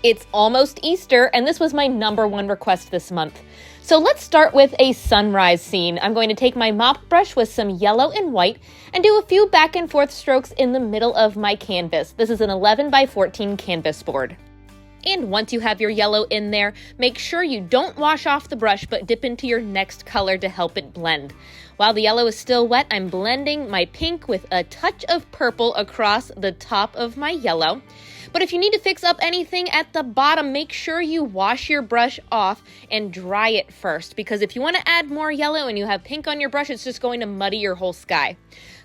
It's almost Easter, and this was my #1 request this month. So let's start with a sunrise scene. I'm going to take my mop brush with some yellow and white and do a few back and forth strokes in the middle of my canvas. This is an 11 by 14 canvas board. And once you have your yellow in there, make sure you don't wash off the brush, but dip into your next color to help it blend. While the yellow is still wet, I'm blending my pink with a touch of purple across the top of my yellow. But if you need to fix up anything at the bottom, make sure you wash your brush off and dry it first, because if you want to add more yellow and you have pink on your brush, it's just going to muddy your whole sky.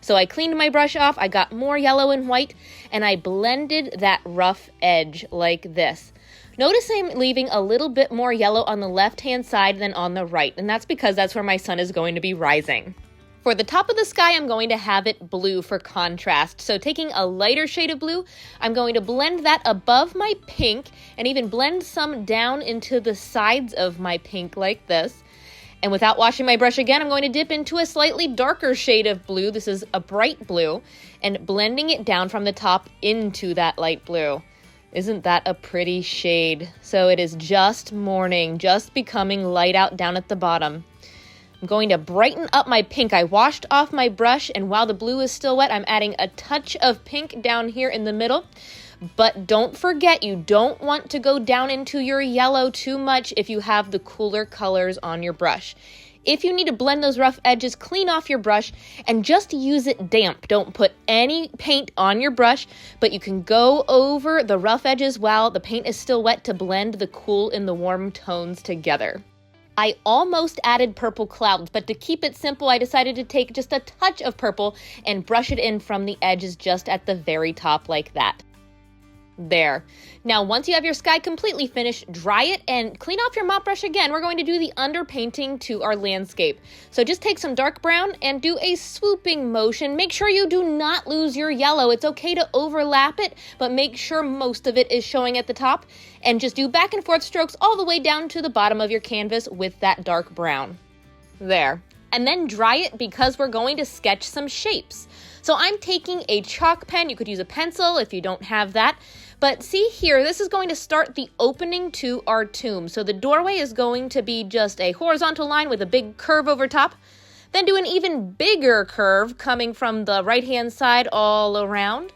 So I cleaned my brush off, I got more yellow and white, and I blended that rough edge like this. Notice I'm leaving a little bit more yellow on the left-hand side than on the right, and that's because that's where my sun is going to be rising. For the top of the sky, I'm going to have it blue for contrast. So taking a lighter shade of blue, I'm going to blend that above my pink and even blend some down into the sides of my pink like this. And without washing my brush again, I'm going to dip into a slightly darker shade of blue. This is a bright blue, and blending it down from the top into that light blue. Isn't that a pretty shade? So it is just morning, just becoming light out down at the bottom. I'm going to brighten up my pink. I washed off my brush, and while the blue is still wet, I'm adding a touch of pink down here in the middle. But don't forget, you don't want to go down into your yellow too much if you have the cooler colors on your brush. If you need to blend those rough edges, clean off your brush and just use it damp. Don't put any paint on your brush, but you can go over the rough edges while the paint is still wet to blend the cool and the warm tones together. I almost added purple clouds, but to keep it simple, I decided to take just a touch of purple and brush it in from the edges just at the very top like that. There. Now, once you have your sky completely finished, dry it and clean off your mop brush again. We're going to do the underpainting to our landscape. So just take some dark brown and do a swooping motion. Make sure you do not lose your yellow. It's okay to overlap it, but make sure most of it is showing at the top. And just do back and forth strokes all the way down to the bottom of your canvas with that dark brown. There. And then dry it because we're going to sketch some shapes. So I'm taking a chalk pen. You could use a pencil if you don't have that. But see here, this is going to start the opening to our tomb. So the doorway is going to be just a horizontal line with a big curve over top. Then do an even bigger curve coming from the right-hand side all around.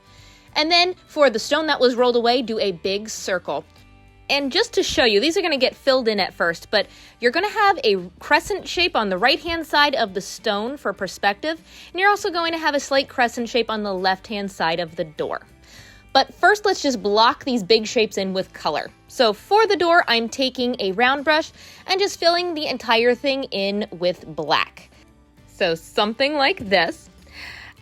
And then for the stone that was rolled away, do a big circle. And just to show you, these are going to get filled in at first, but you're going to have a crescent shape on the right-hand side of the stone for perspective, and you're also going to have a slight crescent shape on the left-hand side of the door. But first, let's just block these big shapes in with color. So for the door, I'm taking a round brush and just filling the entire thing in with black. So something like this.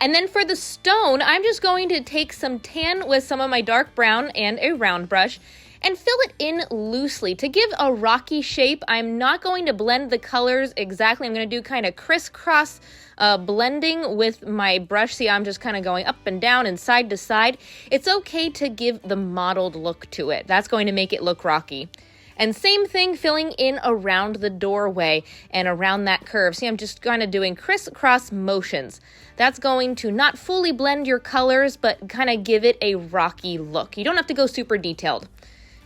And then for the stone, I'm just going to take some tan with some of my dark brown and a round brush and fill it in loosely. To give a rocky shape, I'm not going to blend the colors exactly. I'm going to do kind of crisscross blending with my brush. See, I'm just kind of going up and down and side to side. It's okay to give the mottled look to it. That's going to make it look rocky. And same thing, filling in around the doorway and around that curve. See, I'm just kind of doing crisscross motions. That's going to not fully blend your colors, but kind of give it a rocky look. You don't have to go super detailed.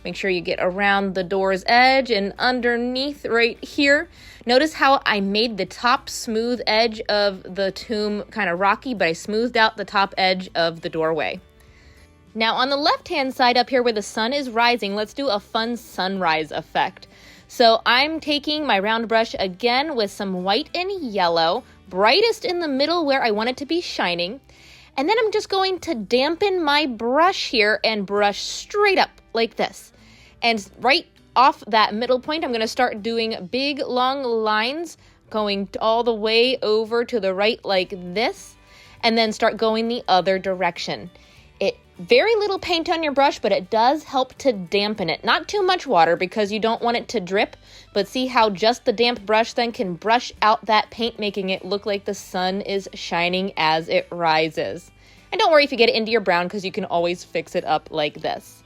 Make sure you get around the door's edge and underneath right here. Notice how I made the top smooth edge of the tomb kind of rocky, but I smoothed out the top edge of the doorway. Now on the left-hand side up here where the sun is rising, let's do a fun sunrise effect. So I'm taking my round brush again with some white and yellow, brightest in the middle where I want it to be shining. And then I'm just going to dampen my brush here and brush straight up like this. And right off that middle point, I'm going to start doing big, long lines going all the way over to the right like this, and then start going the other direction. Very little paint on your brush, but it does help to dampen it. Not too much water because you don't want it to drip, but see how just the damp brush then can brush out that paint, making it look like the sun is shining as it rises. And don't worry if you get it into your brown because you can always fix it up like this.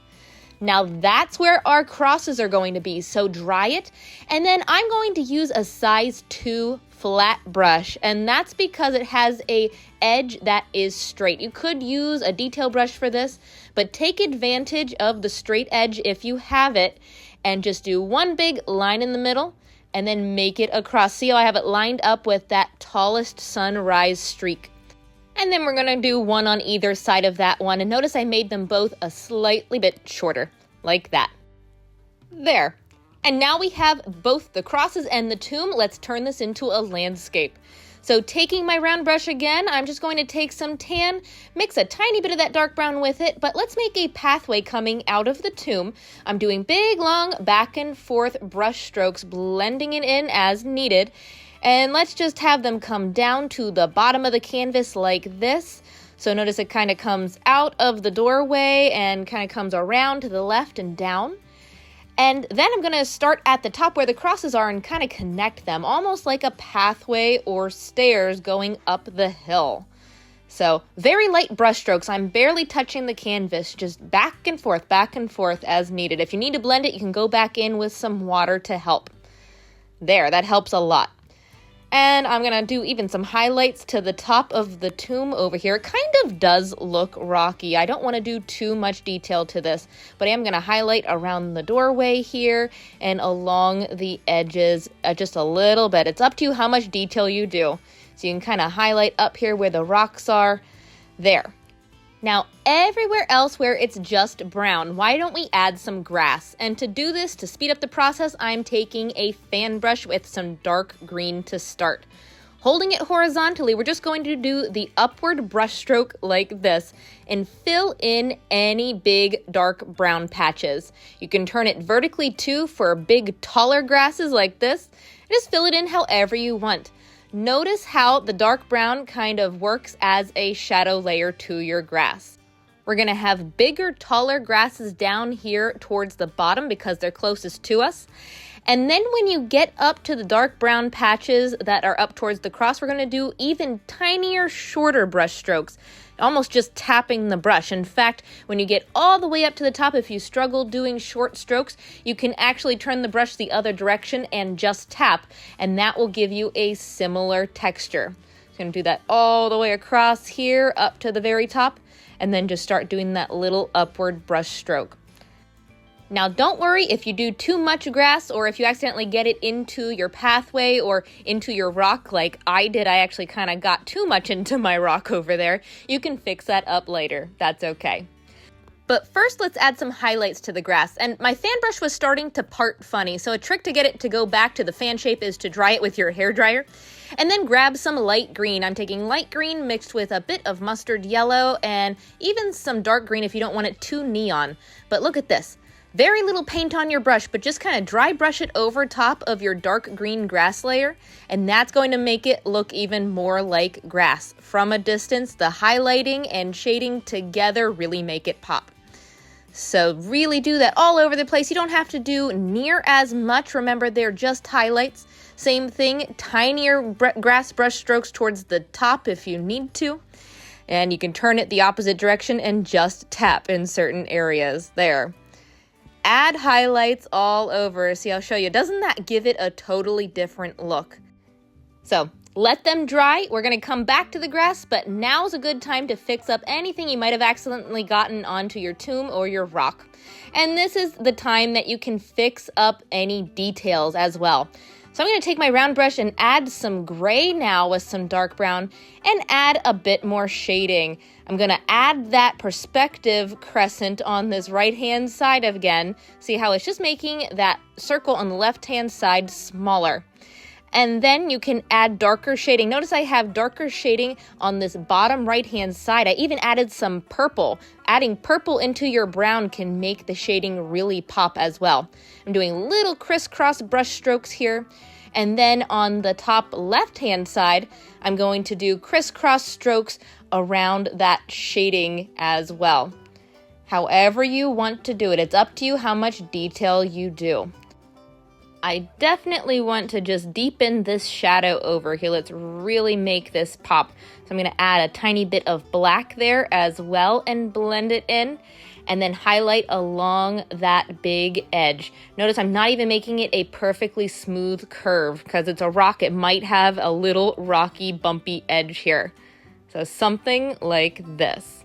Now that's where our crosses are going to be, so dry it. And then I'm going to use a size 2 flat brush, and that's because it has a edge that is straight. You could use a detail brush for this, but take advantage of the straight edge if you have it, and just do one big line in the middle, and then make it across. See how I have it lined up with that tallest sunrise streak? And then we're gonna do one on either side of that one, and notice I made them both a slightly bit shorter, like that. There. And now we have both the crosses and the tomb. Let's turn this into a landscape. So taking my round brush again, I'm just going to take some tan, mix a tiny bit of that dark brown with it, but let's make a pathway coming out of the tomb. I'm doing big, long, back and forth brush strokes, blending it in as needed. And let's just have them come down to the bottom of the canvas like this. So notice it kind of comes out of the doorway and kind of comes around to the left and down. And then I'm going to start at the top where the crosses are and kind of connect them, almost like a pathway or stairs going up the hill. So very light brush strokes. I'm barely touching the canvas, just back and forth as needed. If you need to blend it, you can go back in with some water to help. There, that helps a lot. And I'm going to do even some highlights to the top of the tomb over here. It kind of does look rocky. I don't want to do too much detail to this, but I am going to highlight around the doorway here and along the edges just a little bit. It's up to you how much detail you do. So you can kind of highlight up here where the rocks are. There. Now, everywhere else where it's just brown, why don't we add some grass? And to do this, to speed up the process, I'm taking a fan brush with some dark green to start. Holding it horizontally, we're just going to do the upward brush stroke like this and fill in any big dark brown patches. You can turn it vertically too for big taller grasses like this. Just fill it in however you want. Notice how the dark brown kind of works as a shadow layer to your grass. We're going to have bigger, taller grasses down here towards the bottom because they're closest to us. And then when you get up to the dark brown patches that are up towards the cross, we're going to do even tinier, shorter brush strokes, almost just tapping the brush. In fact, when you get all the way up to the top, if you struggle doing short strokes, you can actually turn the brush the other direction and just tap, and that will give you a similar texture. So I'm going to do that all the way across here up to the very top, and then just start doing that little upward brush stroke. Now, don't worry if you do too much grass or if you accidentally get it into your pathway or into your rock like I did. I actually kind of got too much into my rock over there. You can fix that up later. That's okay. But first, let's add some highlights to the grass. And my fan brush was starting to part funny, so a trick to get it to go back to the fan shape is to dry it with your hairdryer. And then grab some light green. I'm taking light green mixed with a bit of mustard yellow and even some dark green if you don't want it too neon. But look at this. Very little paint on your brush, but just kind of dry brush it over top of your dark green grass layer, and that's going to make it look even more like grass. From a distance, the highlighting and shading together really make it pop. So really do that all over the place. You don't have to do near as much. Remember, they're just highlights. Same thing, tinier grass brush strokes towards the top if you need to. And you can turn it the opposite direction and just tap in certain areas there. Add highlights all over. See, I'll show you. Doesn't that give it a totally different look? So let them dry. We're going to come back to the grass, but now's a good time to fix up anything you might have accidentally gotten onto your tomb or your rock. And this is the time that you can fix up any details as well. So I'm going to take my round brush and add some gray now with some dark brown and add a bit more shading. I'm going to add that perspective crescent on this right-hand side again. See how it's just making that circle on the left-hand side smaller. And then you can add darker shading. Notice I have darker shading on this bottom right-hand side. I even added some purple. Adding purple into your brown can make the shading really pop as well. I'm doing little crisscross brush strokes here. And then on the top left-hand side, I'm going to do crisscross strokes around that shading as well. However you want to do it. It's up to you how much detail you do. I definitely want to just deepen this shadow over here. Let's really make this pop. So I'm going to add a tiny bit of black there as well and blend it in. and then highlight along that big edge. Notice I'm not even making it a perfectly smooth curve because it's a rock. It might have a little rocky, bumpy edge here. So something like this.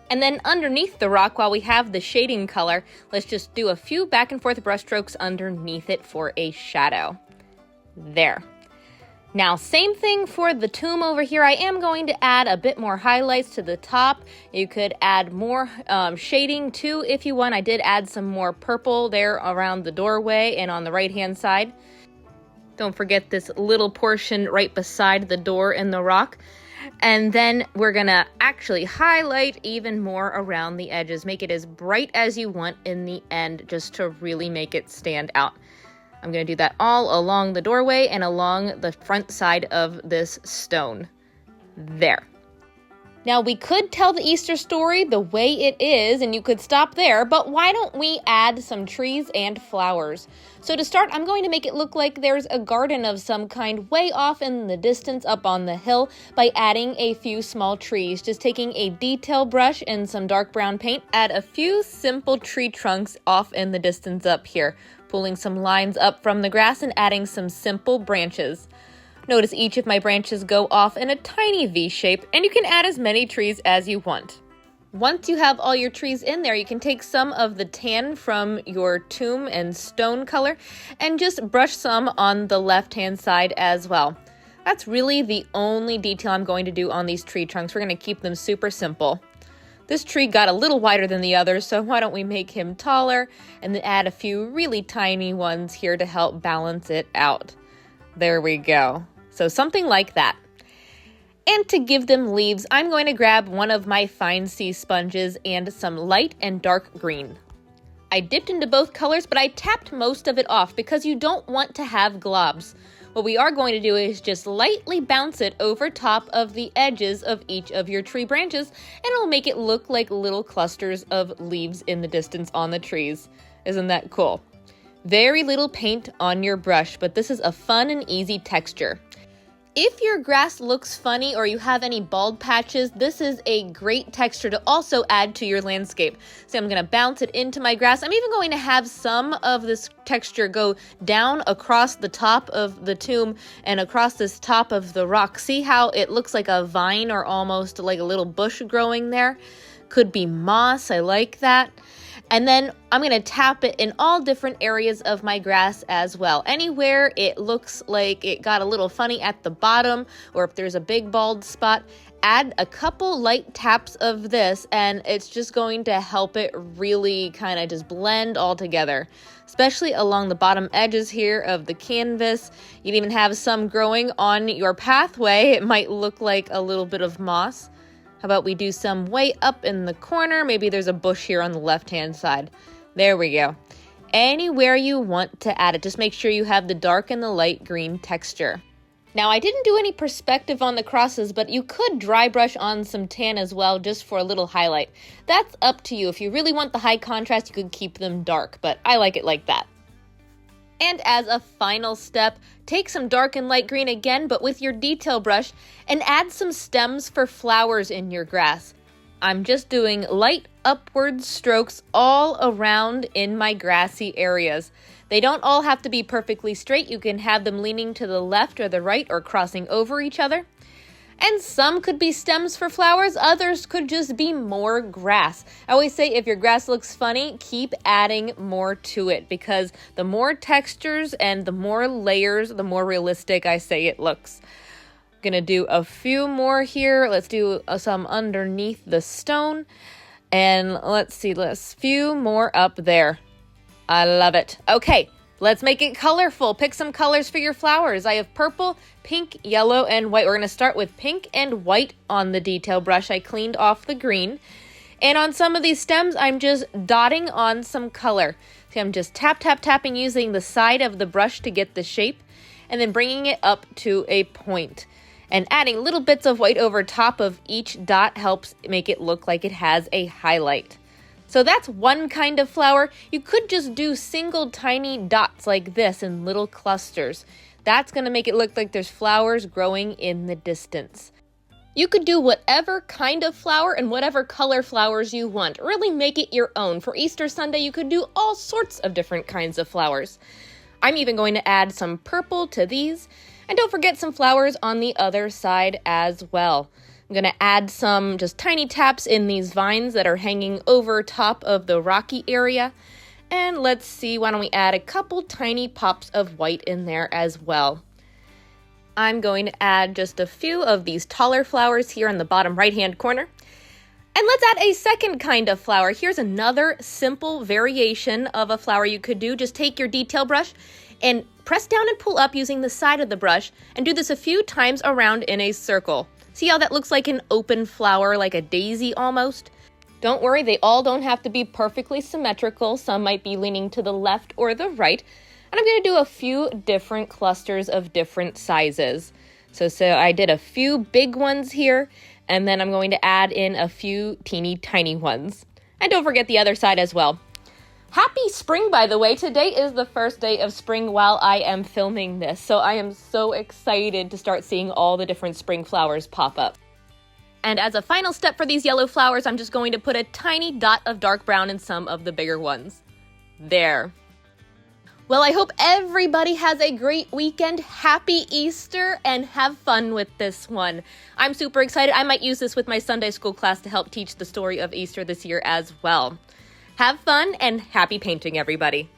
And then underneath the rock, while we have the shading color, let's just do a few back and forth brush strokes underneath it for a shadow. There. Now, same thing for the tomb over here. I am going to add a bit more highlights to the top. You could add more shading too if you want. I did add some more purple there around the doorway and on the right-hand side. Don't forget this little portion right beside the door in the rock. And then we're gonna actually highlight even more around the edges. Make it as bright as you want in the end, just to really make it stand out. I'm gonna do that all along the doorway and along the front side of this stone. There. Now, we could tell the Easter story the way it is, and you could stop there, but why don't we add some trees and flowers? So to start, I'm going to make it look like there's a garden of some kind way off in the distance up on the hill by adding a few small trees. Just taking a detail brush and some dark brown paint, add a few simple tree trunks off in the distance up here, pulling some lines up from the grass and adding some simple branches. Notice each of my branches go off in a tiny V shape, and you can add as many trees as you want. Once you have all your trees in there, you can take some of the tan from your tomb and stone color and just brush some on the left-hand side as well. That's really the only detail I'm going to do on these tree trunks. We're going to keep them super simple. This tree got a little wider than the others, so why don't we make him taller and then add a few really tiny ones here to help balance it out. There we go. So something like that. And to give them leaves, I'm going to grab one of my fine sea sponges and some light and dark green. I dipped into both colors, but I tapped most of it off because you don't want to have globs. What we are going to do is just lightly bounce it over top of the edges of each of your tree branches, and it'll make it look like little clusters of leaves in the distance on the trees. Isn't that cool? Very little paint on your brush, but this is a fun and easy texture. If your grass looks funny or you have any bald patches, this is a great texture to also add to your landscape. So I'm going to bounce it into my grass. I'm even going to have some of this texture go down across the top of the tomb and across this top of the rock. See how it looks like a vine or almost like a little bush growing there? Could be moss. I like that. And then I'm going to tap it in all different areas of my grass as well. Anywhere it looks like it got a little funny at the bottom, or if there's a big bald spot, add a couple light taps of this and it's just going to help it really kind of just blend all together. Especially along the bottom edges here of the canvas. You can even have some growing on your pathway. It might look like a little bit of moss. How about we do some way up in the corner? Maybe there's a bush here on the left-hand side. There we go. Anywhere you want to add it, just make sure you have the dark and the light green texture. Now, I didn't do any perspective on the crosses, but you could dry brush on some tan as well, just for a little highlight. That's up to you. If you really want the high contrast, you could keep them dark, but I like it like that. And as a final step, take some dark and light green again, but with your detail brush, and add some stems for flowers in your grass. I'm just doing light upward strokes all around in my grassy areas. They don't all have to be perfectly straight. You can have them leaning to the left or the right or crossing over each other. And some could be stems for flowers, others could just be more grass. I always say if your grass looks funny, keep adding more to it because the more textures and the more layers, the more realistic I say it looks. Gonna do a few more here. Let's do some underneath the stone. And let's see, let's few more up there. I love it. Okay. Let's make it colorful. Pick some colors for your flowers. I have purple, pink, yellow, and white. We're going to start with pink and white on the detail brush. I cleaned off the green. And on some of these stems, I'm just dotting on some color. See, I'm just tapping using the side of the brush to get the shape, and then bringing it up to a point. And adding little bits of white over top of each dot helps make it look like it has a highlight. So that's one kind of flower. You could just do single tiny dots like this in little clusters. That's going to make it look like there's flowers growing in the distance. You could do whatever kind of flower and whatever color flowers you want. Really make it your own. For Easter Sunday, you could do all sorts of different kinds of flowers. I'm even going to add some purple to these. And don't forget some flowers on the other side as well. I'm going to add some just tiny taps in these vines that are hanging over top of the rocky area. And let's see, why don't we add a couple tiny pops of white in there as well. I'm going to add just a few of these taller flowers here in the bottom right-hand corner. And let's add a second kind of flower. Here's another simple variation of a flower you could do. Just take your detail brush and press down and pull up using the side of the brush and do this a few times around in a circle. See how that looks like an open flower, like a daisy almost? Don't worry, they all don't have to be perfectly symmetrical. Some might be leaning to the left or the right. And I'm going to do a few different clusters of different sizes. So I did a few big ones here, and then I'm going to add in a few teeny tiny ones. And don't forget the other side as well. Happy spring, by the way. Today is the first day of spring while I am filming this. So I am so excited to start seeing all the different spring flowers pop up. And as a final step for these yellow flowers, I'm just going to put a tiny dot of dark brown in some of the bigger ones. There. Well, I hope everybody has a great weekend. Happy Easter, and have fun with this one. I'm super excited. I might use this with my Sunday school class to help teach the story of Easter this year as well. Have fun and happy painting, everybody.